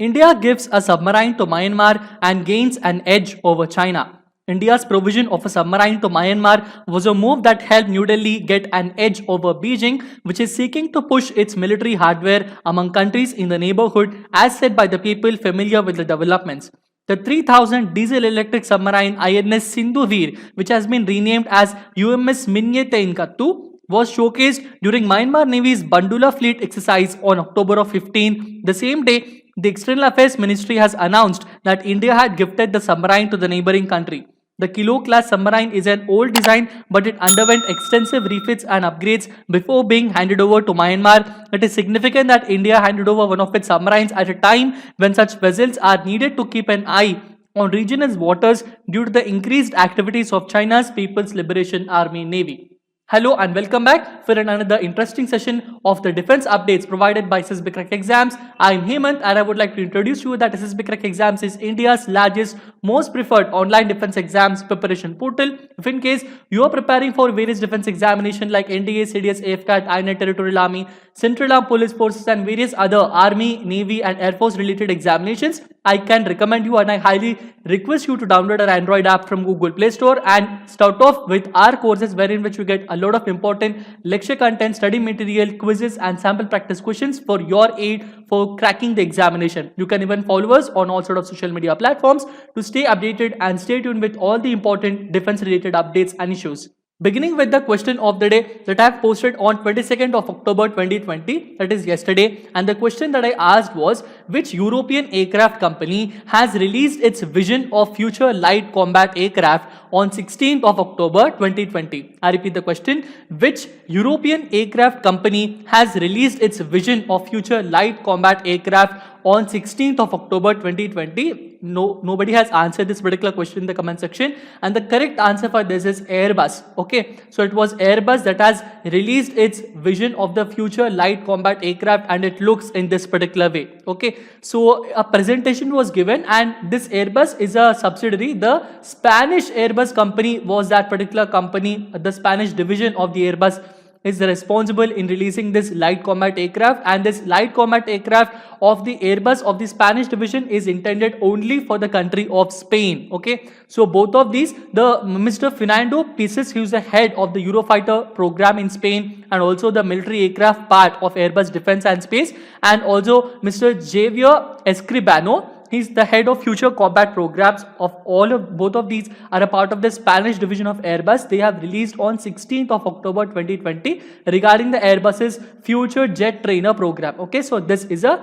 India gives a submarine to Myanmar and gains an edge over China. India's provision of a submarine to Myanmar was a move that helped New Delhi get an edge over Beijing, which is seeking to push its military hardware among countries in the neighborhood, as said by the people familiar with the developments. The 3000 diesel electric submarine INS Sindhuvir, which has been renamed as UMS Minyetenkattu, was showcased during Myanmar Navy's Bandula Fleet exercise on October of 15. The same day, the External Affairs Ministry has announced that India had gifted the submarine to the neighboring country. The Kilo class submarine is an old design, but it underwent extensive refits and upgrades before being handed over to Myanmar. It is significant that India handed over one of its submarines at a time when such vessels are needed to keep an eye on regional waters due to the increased activities of China's People's Liberation Army Navy. Hello and welcome back for another interesting session of the defense updates provided by SSB Crack Exams. I am Hemant and I would like to introduce you that SSB Crack Exams is India's largest, most preferred online defense exams preparation portal. If in case you are preparing for various defense examinations like NDA, CDS, AFCAT, INET, Territorial Army, Central Armed Police Forces and various other Army, Navy and Air Force related examinations, I can recommend you and I highly request you to download our Android app from Google Play Store and start off with our courses wherein which you get a lot of important lecture content, study material, quizzes and sample practice questions for your aid for cracking the examination. You can even follow us on all sort of social media platforms to stay updated and stay tuned with all the important defense related updates and issues. Beginning with the question of the day that I have posted on 22nd of October 2020, that is yesterday, and the question that I asked was, which European aircraft company has released its vision of future light combat aircraft on 16th of October 2020? I repeat the question, which European aircraft company has released its vision of future light combat aircraft on 16th of October 2020? Nobody has answered this particular question in the comment section, and the correct answer for this is Airbus. Okay, so it was Airbus that has released its vision of the future light combat aircraft, and it looks in this particular way. Okay, so a presentation was given, and this Airbus is a subsidiary. The Spanish Airbus company was that particular company. The Spanish division of the Airbus is responsible in releasing this light combat aircraft, and this light combat aircraft of the Airbus of the Spanish division is intended only for the country of Spain. Okay, so both of these, the Mr. Fernando Pieces, who is the head of the Eurofighter program in Spain and also the military aircraft part of Airbus Defence and Space, and also Mr. Javier Escribano, he's the head of future combat programs of both of these are a part of the Spanish division of Airbus. They have released on 16th of October 2020 regarding the Airbus's future jet trainer program. Okay, so this is a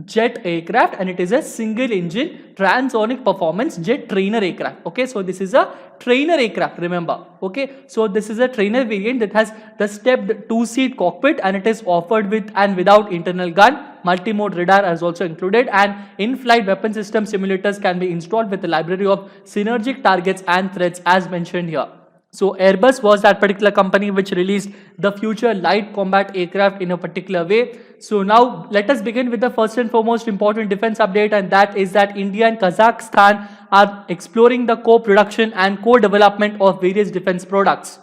jet aircraft and it is a single engine transonic performance jet trainer aircraft. Okay, so this is a trainer aircraft, remember. Okay, so this is a trainer variant that has the stepped two-seat cockpit, and it is offered with and without internal gun. Multi-mode radar is also included, and in-flight weapon system simulators can be installed with a library of synergic targets and threats as mentioned here. So Airbus was that particular company which released the future light combat aircraft in a particular way. So now let us begin with the first and foremost important defense update, and that is that India and Kazakhstan are exploring the co-production and co-development of various defense products.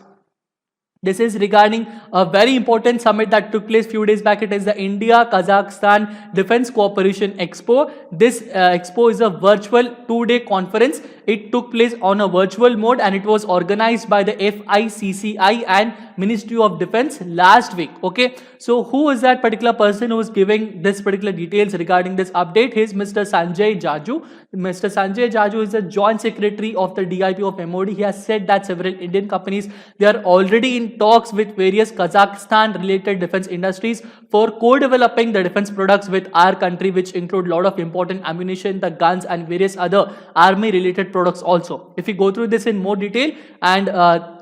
This is regarding a very important summit that took place few days back. It is the India-Kazakhstan Defense Cooperation Expo. This expo is a virtual 2-day conference. It took place on a virtual mode and it was organized by the FICCI and Ministry of Defense last week. Okay, so who is that particular person who is giving this particular details regarding this update? He is Mr. Sanjay Jaju. Mr. Sanjay Jaju is the Joint Secretary of the DIP of MOD. He has said that several Indian companies, they are already in talks with various Kazakhstan related defense industries for co-developing the defense products with our country, which include a lot of important ammunition, the guns and various other army related products also. If we go through this in more detail, and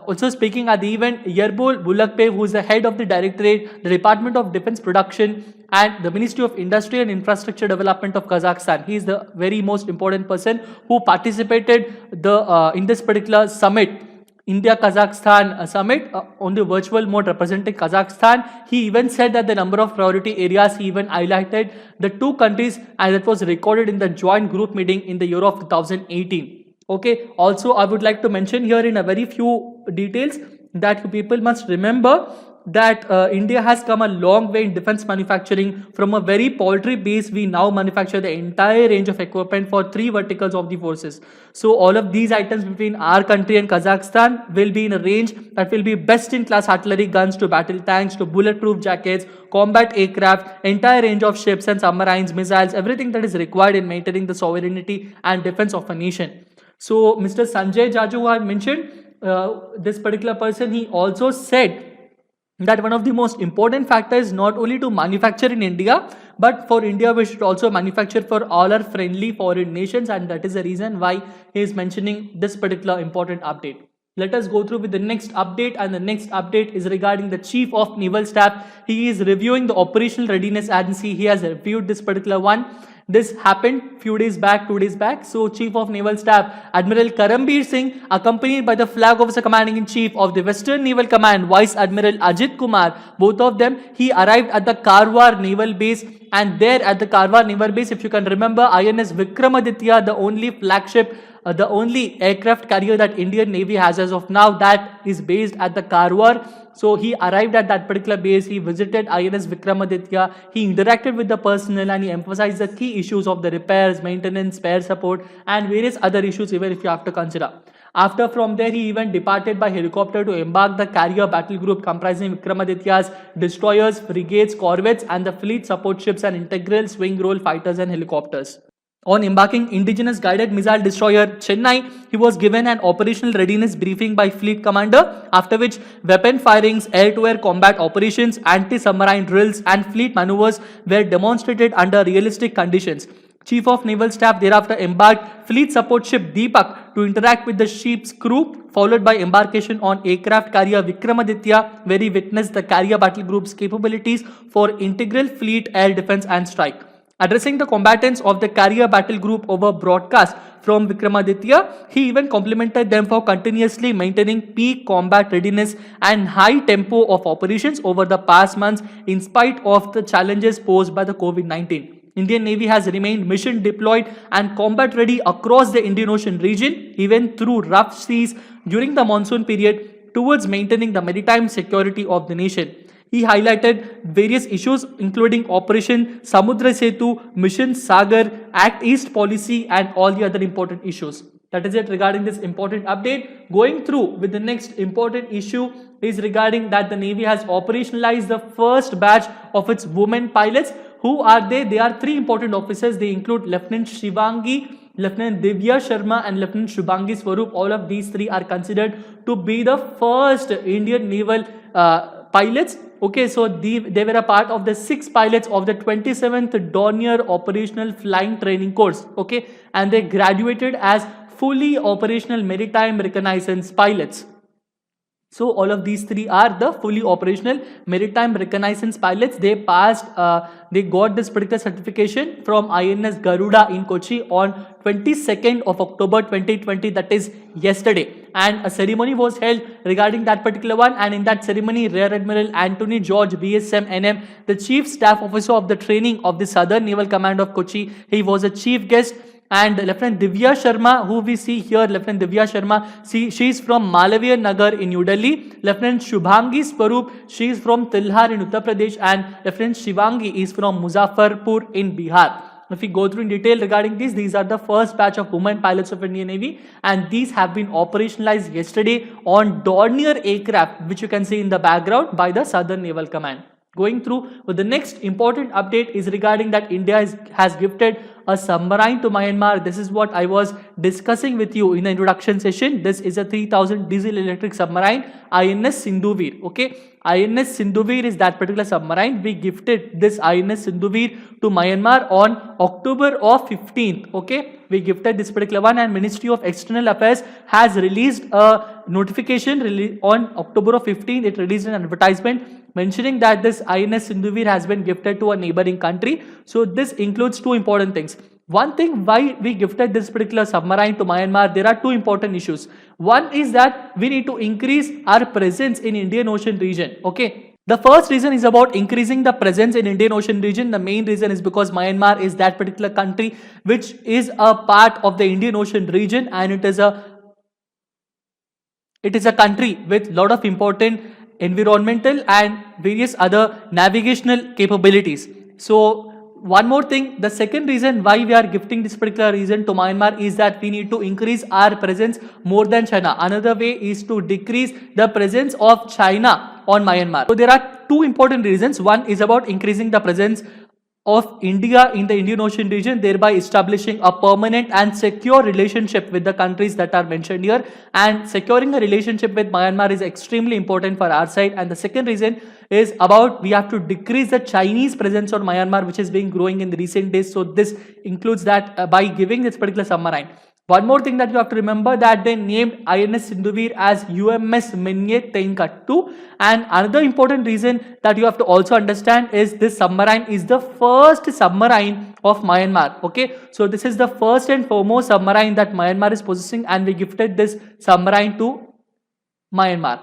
also speaking at the event, Yerbol Bulakpev, who is the head of the Directorate, the Department of Defense Production and the Ministry of Industry and Infrastructure Development of Kazakhstan. He is the very most important person who participated in this particular summit, India-Kazakhstan summit on the virtual mode representing Kazakhstan. He even said that the number of priority areas, he even highlighted the two countries, and that was recorded in the joint group meeting in the year of 2018. Okay, also I would like to mention here in a very few details that people must remember that India has come a long way in defense manufacturing. From a very paltry base, we now manufacture the entire range of equipment for three verticals of the forces. So all of these items between our country and Kazakhstan will be in a range that will be best in class artillery guns to battle tanks to bulletproof jackets, combat aircraft, entire range of ships and submarines, missiles, everything that is required in maintaining the sovereignty and defense of a nation. So Mr. Sanjay Jaju, who I mentioned, this particular person, he also said that one of the most important factors not only to manufacture in India, but for India we should also manufacture for all our friendly foreign nations, and that is the reason why he is mentioning this particular important update. Let us go through with the next update, and the next update is regarding the Chief of Naval Staff. He is reviewing the operational readiness agency. He has reviewed this particular one. This happened few days back, 2 days back. So Chief of Naval Staff Admiral Karambir Singh, accompanied by the Flag Officer Commanding in Chief of the Western Naval Command Vice Admiral Ajit Kumar, both of them, he arrived at the Karwar Naval Base. And there at the Karwar Naval Base, if you can remember, INS Vikramaditya, the only flagship, the only aircraft carrier that Indian Navy has as of now, that is based at the Karwar. So he arrived at that particular base, he visited INS Vikramaditya, he interacted with the personnel, and he emphasized the key issues of the repairs, maintenance, spare support, and various other issues even if you have to consider. After from there, he even departed by helicopter to embark the carrier battle group comprising Vikramaditya's destroyers, frigates, corvettes, and the fleet support ships and integral swing role fighters and helicopters. On embarking indigenous guided missile destroyer Chennai, he was given an operational readiness briefing by fleet commander, after which weapon firings, air-to-air combat operations, anti-submarine drills and fleet maneuvers were demonstrated under realistic conditions. Chief of Naval Staff thereafter embarked fleet support ship Deepak to interact with the ship's crew, followed by embarkation on aircraft carrier Vikramaditya, where he witnessed the carrier battle group's capabilities for integral fleet air defense and strike. Addressing the combatants of the carrier battle group over broadcast from Vikramaditya, he even complimented them for continuously maintaining peak combat readiness and high tempo of operations over the past months in spite of the challenges posed by the COVID-19. Indian Navy has remained mission deployed and combat ready across the Indian Ocean region, even through rough seas during the monsoon period, towards maintaining the maritime security of the nation. He highlighted various issues including Operation Samudra Setu, Mission Sagar, Act East policy, and all the other important issues. That is it regarding this important update. Going through with the next important issue is regarding that the Navy has operationalized the first batch of its women pilots. Who are they? They are three important officers. They include Lieutenant Shivangi, Lieutenant Divya Sharma, and Lieutenant Shubhangi Swarup. All of these three are considered to be the first Indian naval pilots. Okay, so they were a part of the 6 pilots of the 27th Dornier Operational Flying Training Course. Okay, and they graduated as fully operational maritime reconnaissance pilots. So all of these three are the fully operational maritime reconnaissance pilots. They passed, they got this particular certification from INS Garuda in Kochi on 22nd of October 2020, that is yesterday. And a ceremony was held regarding that particular one, and in that ceremony, Rear Admiral Anthony George BSM NM, the Chief Staff Officer of the Training of the Southern Naval Command of Kochi, he was a chief guest. And Lieutenant Divya Sharma, who we see here, Lieutenant Divya Sharma, she is from Malaviya Nagar in New Delhi. Lieutenant Shubhangi Swarup, she is from Tilhar in Uttar Pradesh, and Lieutenant Shivangi is from Muzaffarpur in Bihar. If we go through in detail regarding these are the first batch of women pilots of Indian Navy, and these have been operationalized yesterday on Dornier aircraft, which you can see in the background, by the Southern Naval Command. Going through with the next important update is regarding that India has gifted a submarine to Myanmar. This is what I was discussing with you in the introduction session. This is a 3000 diesel electric submarine, INS Sindhuvir. Okay, INS Sindhuvir is that particular submarine. We gifted this INS Sindhuvir to Myanmar on October of 15th. Okay, we gifted this particular one, and Ministry of External Affairs has released a notification on October of 15th. It released an advertisement mentioning that this INS Sindhuvir has been gifted to a neighboring country. So this includes two important things. One thing, why we gifted this particular submarine to Myanmar, there are two important issues. One is that we need to increase our presence in Indian Ocean region. Okay, the first reason is about increasing the presence in Indian Ocean region. The main reason is because Myanmar is that particular country which is a part of the Indian Ocean region, and it is a country with lot of important environmental and various other navigational capabilities. So one more thing, the second reason why we are gifting this particular reason to Myanmar is that we need to increase our presence more than China. Another way is to decrease the presence of China on Myanmar. So there are two important reasons. One is about increasing the presence of India in the Indian Ocean region, thereby establishing a permanent and secure relationship with the countries that are mentioned here. And securing a relationship with Myanmar is extremely important for our side. And the second reason is about we have to decrease the Chinese presence on Myanmar, which has been growing in the recent days. So this includes that by giving this particular submarine. One more thing that you have to remember, that they named INS Sindhuvir as UMS Minye Tenkattu. And another important reason that you have to also understand is this submarine is the first submarine of Myanmar. Okay, so this is the first and foremost submarine that Myanmar is possessing, and we gifted this submarine to Myanmar.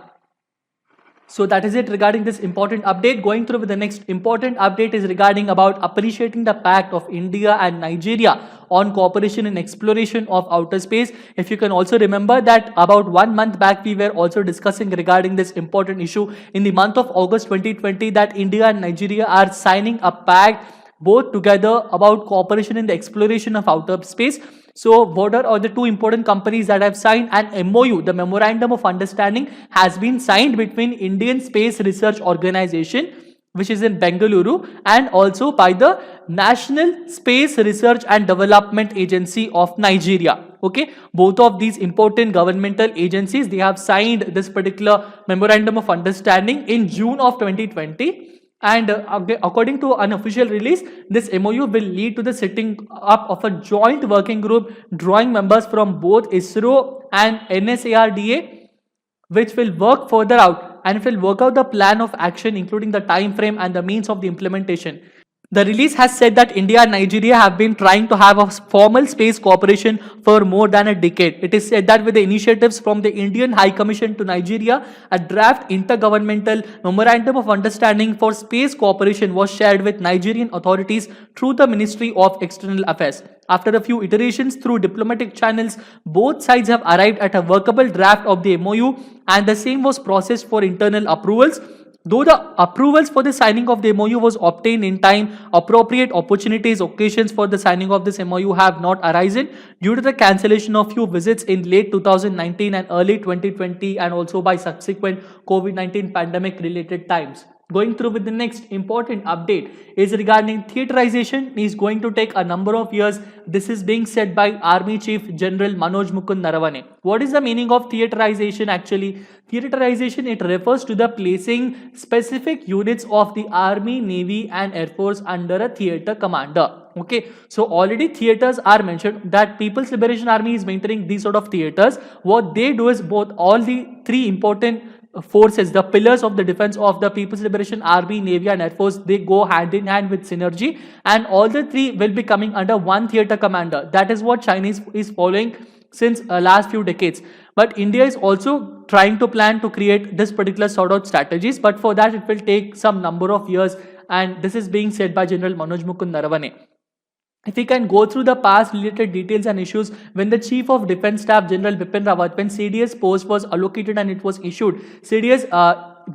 So that is it regarding this important update. Going through with the next important update is regarding about appreciating the pact of India and Nigeria on cooperation in exploration of outer space. If you can also remember that about 1 month back we were also discussing regarding this important issue in the month of August 2020 that India and Nigeria are signing a pact both together about cooperation in the exploration of outer space. So what are the two important companies that have signed an MOU? The Memorandum of Understanding has been signed between Indian Space Research Organization, which is in Bengaluru, and also by the National Space Research and Development Agency of Nigeria. Okay, both of these important governmental agencies, they have signed this particular Memorandum of Understanding in June of 2020. And according to an official release, this MOU will lead to the setting up of a joint working group drawing members from both ISRO and NSARDA, which will work further out and it will work out the plan of action, including the time frame and the means of the implementation. The release has said that India and Nigeria have been trying to have a formal space cooperation for more than a decade. It is said that with the initiatives from the Indian High Commission to Nigeria, a draft intergovernmental memorandum of understanding for space cooperation was shared with Nigerian authorities through the Ministry of External Affairs. After a few iterations through diplomatic channels, both sides have arrived at a workable draft of the MOU, and the same was processed for internal approvals. Though the approvals for the signing of the MOU was obtained in time, appropriate occasions for the signing of this MOU have not arisen due to the cancellation of few visits in late 2019 and early 2020, and also by subsequent COVID-19 pandemic related times. Going through with the next important update is regarding theaterization is going to take a number of years. This is being said by Army Chief General Manoj Mukund Narawane. What is the meaning of theaterization actually? Theaterization, it refers to the placing specific units of the Army, Navy and Air Force under a theater commander. Okay, so already theaters are mentioned that People's Liberation Army is maintaining these sort of theaters. What they do is both all the three important forces, the pillars of the defense of the People's Liberation Army, Navy and Air Force, they go hand in hand with synergy, and all the three will be coming under one theater commander. That is what Chinese is following since last few decades. But India is also trying to plan to create this particular sort of strategies, but for that it will take some number of years, and this is being said by General Manoj Mukund Narawane. If we can go through the past related details and issues, when the Chief of Defence Staff General Bipin Rawat, when CDS post was allocated and it was issued, CDS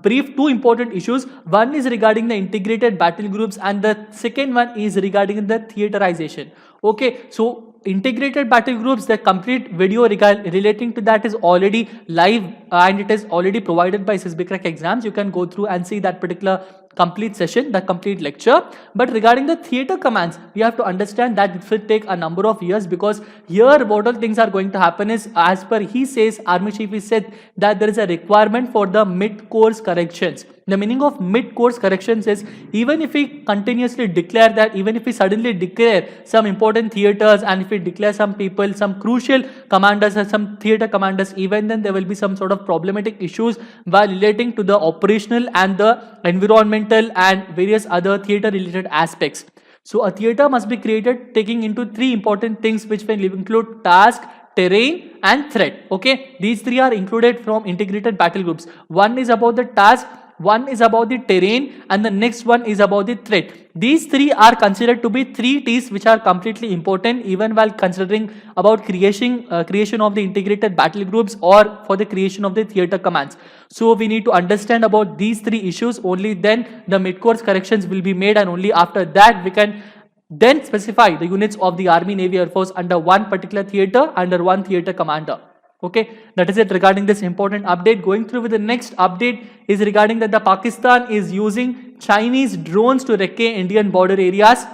briefed two important issues. One is regarding the integrated battle groups and the second one is regarding the theaterization. Okay, so integrated battle groups, the complete video relating to that is already live and it is already provided by SSB Crack Exams. You can go through and see that particular complete session, the complete lecture. But regarding the theater commands, we have to understand that it will take a number of years, because here what all things are going to happen is, as per he says, Army Chief is said that there is a requirement for the mid-course corrections. The meaning of mid-course corrections is, even if we continuously declare that, even if we suddenly declare some important theaters and if we declare some people, some crucial commanders or some theater commanders, even then there will be some sort of problematic issues while relating to the operational and the environmental and various other theater related aspects. So a theater must be created taking into three important things, which will include task, terrain and threat. Okay, these three are included from integrated battle groups. One is about the task. one is about the terrain, and the next one is about the threat. These three are considered to be three T's which are completely important even while considering about creation of the integrated battle groups or for the creation of the theater commands. So we need to understand about these three issues, only then the mid-course corrections will be made, and only after that we can then specify the units of the Army, Navy, Air Force under one particular theater, under one theater commander. Okay, that is it regarding this important update. Going through with the next update is regarding that the Pakistan is using Chinese drones to wreck Indian border areas.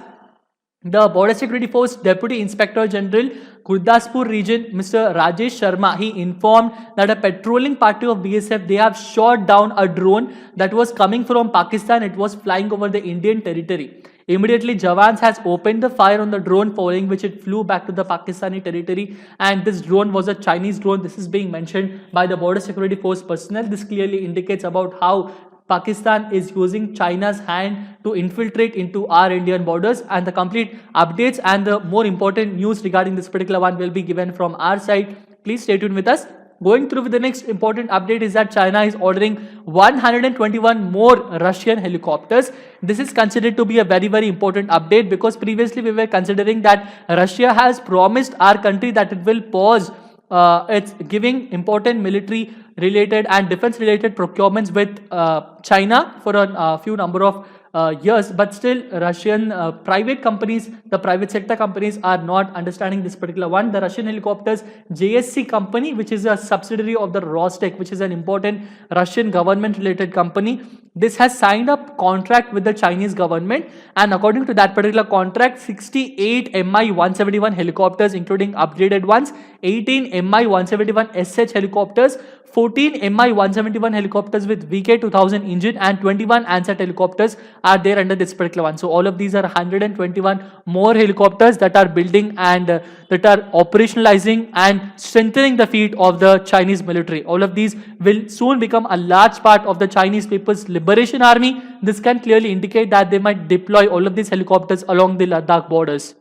The Border Security Force Deputy Inspector General Gurdaspur region, Mr. Rajesh Sharma, he informed that a patrolling party of BSF, they have shot down a drone that was coming from Pakistan. It was flying over the Indian territory. Immediately, Jawans has opened the fire on the drone, following which it flew back to the Pakistani territory. And this drone was a Chinese drone. This is being mentioned by the Border Security Force personnel. This clearly indicates about how Pakistan is using China's hand to infiltrate into our Indian borders, and the complete updates and the more important news regarding this particular one will be given from our side. Please stay tuned with us. Going through with the next important update is that China is ordering 121 more Russian helicopters. This is considered to be a very, very important update, because previously we were considering that Russia has promised our country that it will pause it's giving important military related and defense related procurements with China for a few number of years, but still Russian private companies, the private sector companies are not understanding this particular one. The Russian helicopters JSC company, which is a subsidiary of the Rostec, which is an important Russian government related company, this has signed up contract with the Chinese government, and according to that particular contract, 68 Mi-171 helicopters including upgraded ones, 18 Mi-171 SH helicopters, 14 Mi-171 helicopters with VK2000 engine, and 21 Ansat helicopters are there under this particular one. So all of these are 121 more helicopters that are building and that are operationalizing and strengthening the feet of the Chinese military. All of these will soon become a large part of the Chinese People's Liberation Army. This can clearly indicate that they might deploy all of these helicopters along the Ladakh borders.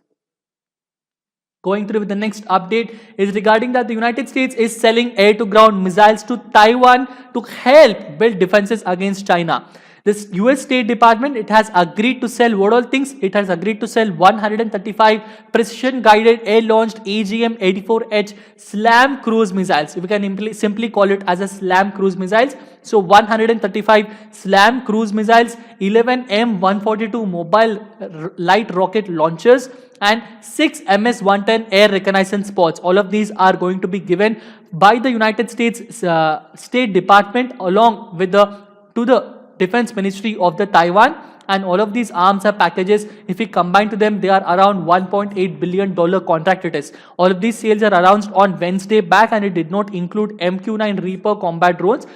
Going through with the next update is regarding that the United States is selling air-to-ground missiles to Taiwan to help build defenses against China. This US State Department, it has agreed to sell what all things? It has agreed to sell 135 precision-guided air-launched AGM-84H SLAM cruise missiles. We can simply call it as a SLAM cruise missiles. So 135 SLAM cruise missiles, 11 M142 mobile light rocket launchers, and 6 MS-110 air reconnaissance pods. All of these are going to be given by the United States State Department along with to the Defense Ministry of the Taiwan, and all of these arms are packages. If we combine to them, they are around $1.8 billion contract it is. All of these sales are announced on Wednesday back, and it did not include MQ-9 Reaper combat drones.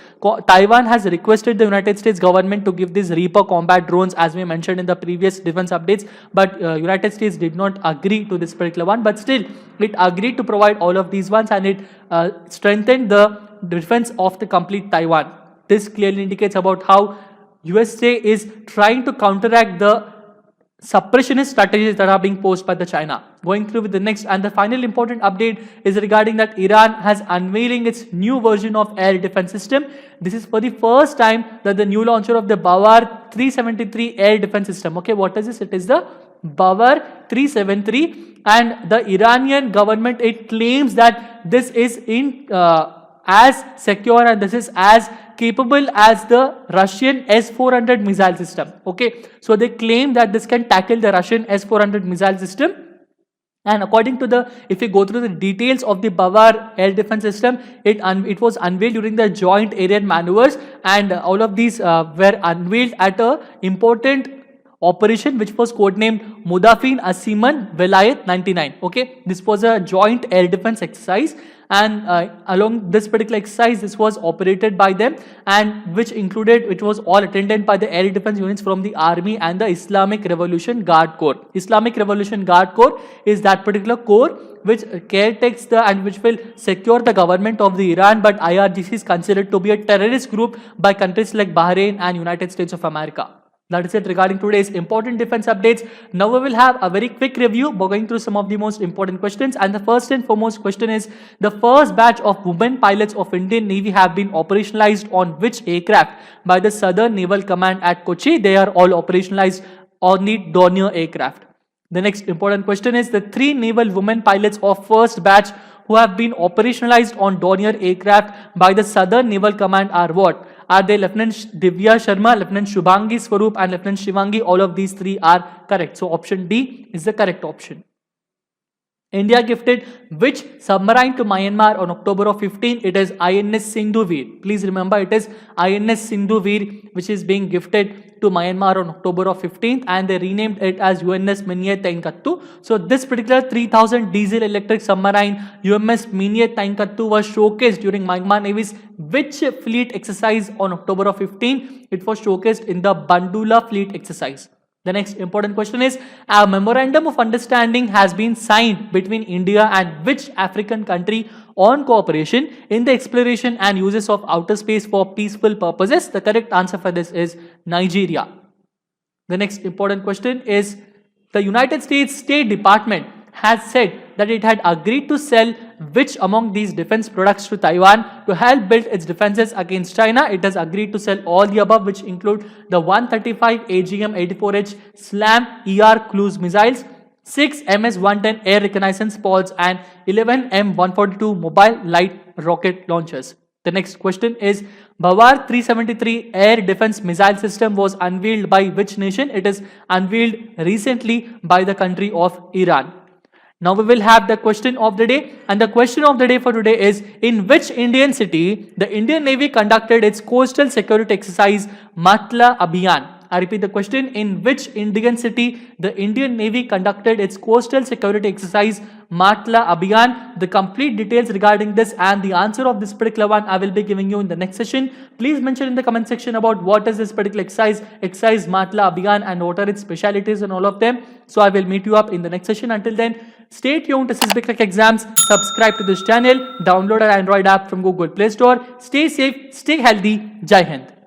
Taiwan has requested the United States government to give these Reaper combat drones, as we mentioned in the previous defense updates, but United States did not agree to this particular one, but still it agreed to provide all of these ones, and it strengthened the defense of the complete Taiwan. This clearly indicates about how USA is trying to counteract the suppressionist strategies that are being posed by the China. Going through with the next and the final important update is regarding that Iran has unveiling its new version of air defense system. This is for the first time that the new launcher of the Bavar 373 air defense system. Okay, what is this? It is the Bavar 373, and the Iranian government, it claims that this is as secure and this is as capable as the Russian S-400 missile system. Okay, so they claim that this can tackle the Russian S-400 missile system. And according to the, if we go through the details of the Bavar air defense system, it was unveiled during the joint aerial maneuvers, and all of these were unveiled at a important operation which was codenamed Mudafin Asiman Velayat 99. Okay, this was a joint air defense exercise, and along this particular exercise, this was operated by them, and which included, it was all attended by the air defense units from the army and the Islamic Revolution Guard Corps. Islamic Revolution Guard Corps is that particular corps which caretakes and which will secure the government of the Iran, but IRGC is considered to be a terrorist group by countries like Bahrain and United States of America. That is it regarding today's important defense updates. Now we will have a very quick review going through some of the most important questions. And the first and foremost question is, the first batch of women pilots of Indian Navy have been operationalized on which aircraft by the Southern Naval Command at Kochi? They are all operationalized on the Dornier aircraft. The next important question is, the 3 naval women pilots of first batch who have been operationalized on Dornier aircraft by the Southern Naval Command are what? Are they Lieutenant Divya Sharma, Lieutenant Shubhangi Swaroop and Lieutenant Shivangi? All of these 3 are correct. So option D is the correct option. India gifted which submarine to Myanmar on October of 15? It is INS Sindhuveer. Please remember, it is INS Sindhuveer which is being gifted to Myanmar on October of 15th, and they renamed it as UNS Minye Tainkattu. So this particular 3000 diesel electric submarine UMS Minye Tainkattu was showcased during Myanmar Navy's which fleet exercise on October of 15? It was showcased in the Bandula fleet exercise. The next important question is, a memorandum of understanding has been signed between India and which African country on cooperation in the exploration and uses of outer space for peaceful purposes? The correct answer for this is Nigeria. The next important question is, the United States State Department has said that it had agreed to sell which among these defense products to Taiwan to help build its defenses against China? It has agreed to sell all the above, which include the 135 AGM-84H SLAM ER cruise missiles, 6 MS-110 air reconnaissance pods and 11 M142 mobile light rocket launchers. The next question is, Bhavar 373 air defense missile system was unveiled by which nation? It is unveiled recently by the country of Iran. Now we will have the question of the day, and the question of the day for today is, in which Indian city the Indian Navy conducted its coastal security exercise Matla Abhiyan? I repeat the question, in which Indian city the Indian Navy conducted its coastal security exercise Matla Abhiyan? The complete details regarding this and the answer of this particular one I will be giving you in the next session. Please mention in the comment section about what is this particular exercise Matla Abhiyan, and what are its specialities and all of them. So I will meet you up in the next session. Until then, stay tuned to SSB Crack Exams. Subscribe to this channel. Download our Android app from Google Play Store. Stay safe, stay healthy. Jai Hind.